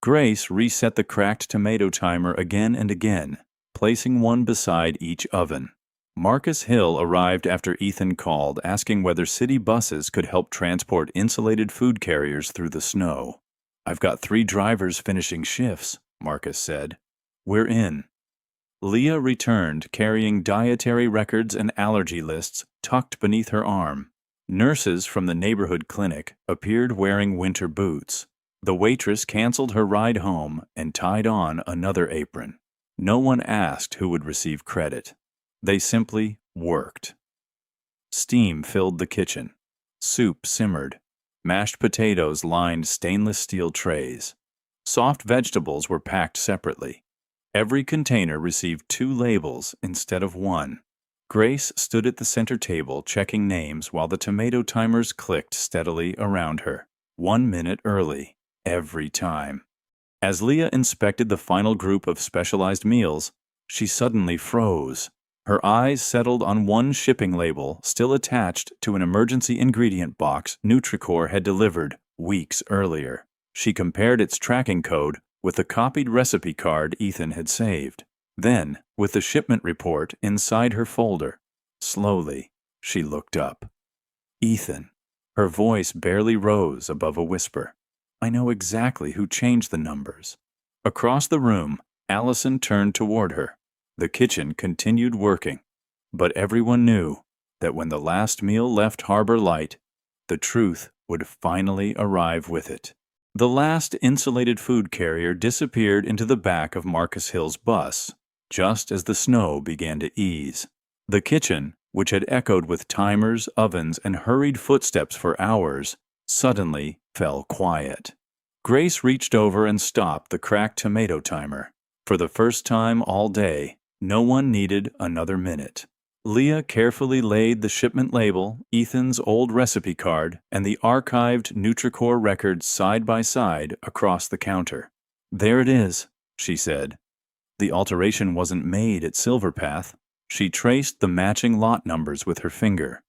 Grace reset the cracked tomato timer again and again, placing one beside each oven. Marcus Hill arrived after Ethan called, asking whether city buses could help transport insulated food carriers through the snow. I've got 3 drivers finishing shifts, Marcus said. We're in. Leah returned carrying dietary records and allergy lists tucked beneath her arm. Nurses from the neighborhood clinic appeared wearing winter boots. The waitress canceled her ride home and tied on another apron. No one asked who would receive credit. They simply worked. Steam filled the kitchen. Soup simmered. Mashed potatoes lined stainless steel trays. Soft vegetables were packed separately. Every container received 2 labels instead of 1. Grace stood at the center table checking names while the tomato timers clicked steadily around her. 1 minute early, every time. As Leah inspected the final group of specialized meals, she suddenly froze. Her eyes settled on one shipping label still attached to an emergency ingredient box Nutri-Core had delivered weeks earlier. She compared its tracking code with the copied recipe card Ethan had saved. Then, with the shipment report inside her folder, slowly, she looked up. Ethan. Her voice barely rose above a whisper. I know exactly who changed the numbers. Across the room, Allison turned toward her. The kitchen continued working, but everyone knew that when the last meal left Harbor Light, the truth would finally arrive with it. The last insulated food carrier disappeared into the back of Marcus Hill's bus, just as the snow began to ease. The kitchen, which had echoed with timers, ovens, and hurried footsteps for hours, suddenly fell quiet. Grace reached over and stopped the cracked tomato timer. For the first time all day, no one needed another minute. Leah carefully laid the shipment label, Ethan's old recipe card, and the archived Nutri-Core records side by side across the counter. There it is, she said. The alteration wasn't made at Silverpath. She traced the matching lot numbers with her finger.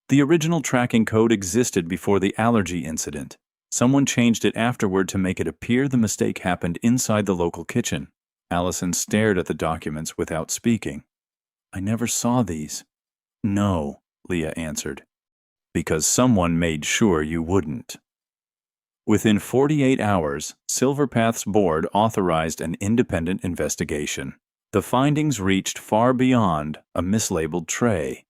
The original tracking code existed before the allergy incident. Someone changed it afterward to make it appear the mistake happened inside the local kitchen. Allison stared at the documents without speaking. I never saw these. No, Leah answered. Because someone made sure you wouldn't. Within 48 hours, Silverpath's board authorized an independent investigation. The findings reached far beyond a mislabeled tray.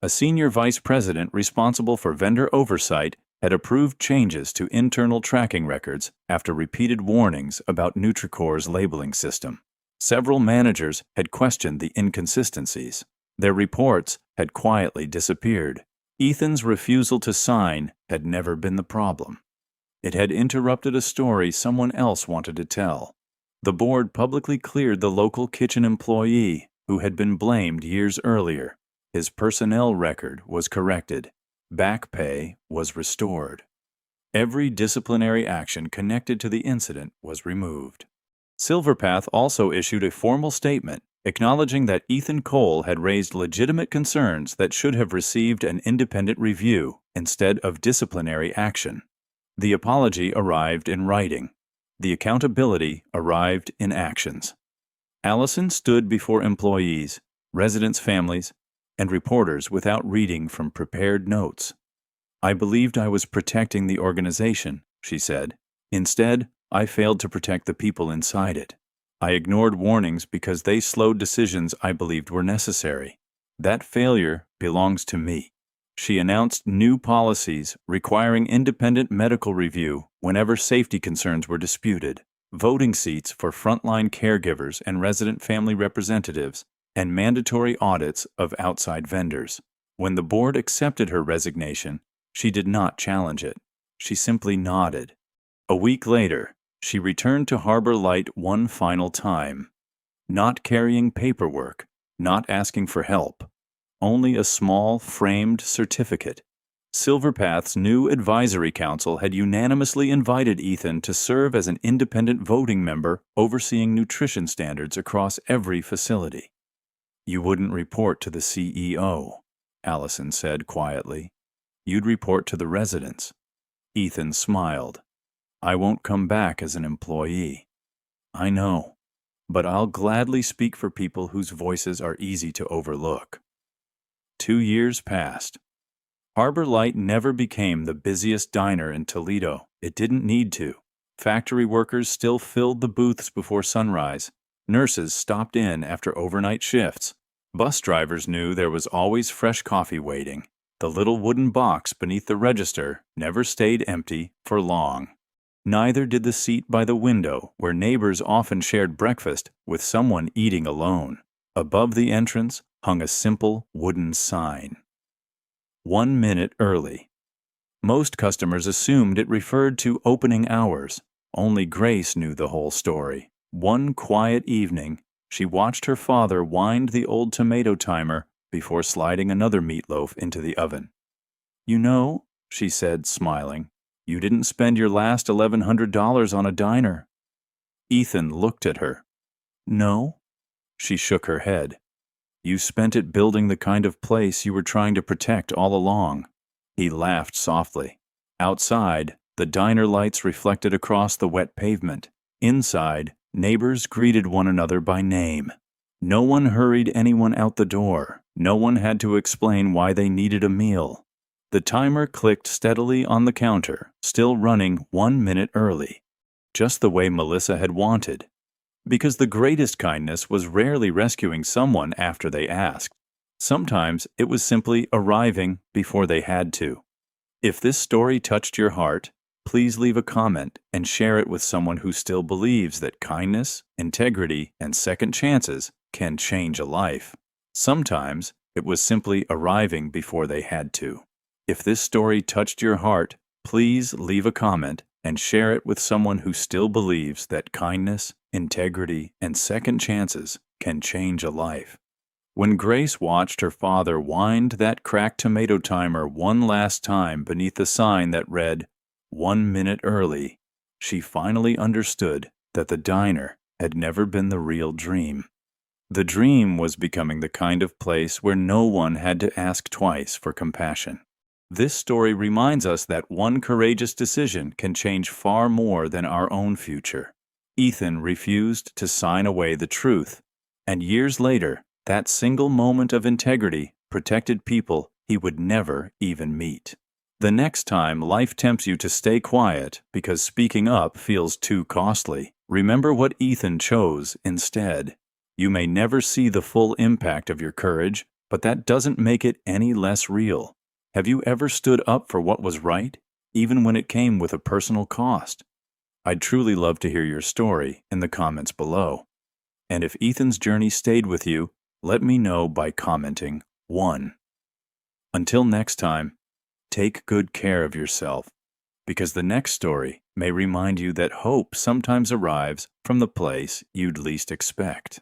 A senior vice president responsible for vendor oversight had approved changes to internal tracking records after repeated warnings about Nutri-Core's labeling system. Several managers had questioned the inconsistencies. Their reports had quietly disappeared. Ethan's refusal to sign had never been the problem. It had interrupted a story someone else wanted to tell. The board publicly cleared the local kitchen employee who had been blamed years earlier. His personnel record was corrected. Back pay was restored. Every disciplinary action connected to the incident was removed. Silverpath also issued a formal statement acknowledging that Ethan Cole had raised legitimate concerns that should have received an independent review instead of disciplinary action. The apology arrived in writing. The accountability arrived in actions. Allison stood before employees, residents' families, and reporters without reading from prepared notes. I believed I was protecting the organization, she said. Instead, I failed to protect the people inside it. I ignored warnings because they slowed decisions I believed were necessary. That failure belongs to me. She announced new policies requiring independent medical review whenever safety concerns were disputed, voting seats for frontline caregivers and resident family representatives, and mandatory audits of outside vendors. When the board accepted her resignation, she did not challenge it. She simply nodded. A week later, she returned to Harbor Light one final time. Not carrying paperwork, not asking for help. Only a small, framed certificate. Silverpath's new advisory council had unanimously invited Ethan to serve as an independent voting member overseeing nutrition standards across every facility. You wouldn't report to the CEO, Allison said quietly. You'd report to the residents. Ethan smiled. I won't come back as an employee. I know, but I'll gladly speak for people whose voices are easy to overlook. 2 years passed. Harbor Light never became the busiest diner in Toledo. It didn't need to. Factory workers still filled the booths before sunrise. Nurses stopped in after overnight shifts. Bus drivers knew there was always fresh coffee waiting. The little wooden box beneath the register never stayed empty for long. Neither did the seat by the window where neighbors often shared breakfast with someone eating alone. Above the entrance hung a simple wooden sign. 1 minute early. Most customers assumed it referred to opening hours. Only Grace knew the whole story. One quiet evening, she watched her father wind the old tomato timer before sliding another meatloaf into the oven. "You know," she said, smiling, "you didn't spend your last $1,100 on a diner." Ethan looked at her. "No?" She shook her head. "You spent it building the kind of place you were trying to protect all along." He laughed softly. Outside, the diner lights reflected across the wet pavement. Inside, neighbors greeted one another by name. No one hurried anyone out the door. No one had to explain why they needed a meal. The timer clicked steadily on the counter, still running 1 minute early, just the way Melissa had wanted. Because the greatest kindness was rarely rescuing someone after they asked. Sometimes it was simply arriving before they had to. If this story touched your heart, please leave a comment and share it with someone who still believes that kindness, integrity, and second chances can change a life. Sometimes it was simply arriving before they had to. If this story touched your heart, please leave a comment and share it with someone who still believes that kindness, integrity, and second chances can change a life. When Grace watched her father wind that cracked tomato timer one last time beneath the sign that read, 1 minute early, she finally understood that the diner had never been the real dream. The dream was becoming the kind of place where no one had to ask twice for compassion. This story reminds us that one courageous decision can change far more than our own future. Ethan refused to sign away the truth, and years later, that single moment of integrity protected people he would never even meet. The next time life tempts you to stay quiet because speaking up feels too costly, remember what Ethan chose instead. You may never see the full impact of your courage, but that doesn't make it any less real. Have you ever stood up for what was right, even when it came with a personal cost? I'd truly love to hear your story in the comments below. And if Ethan's journey stayed with you, let me know by commenting 1. Until next time, take good care of yourself, because the next story may remind you that hope sometimes arrives from the place you'd least expect.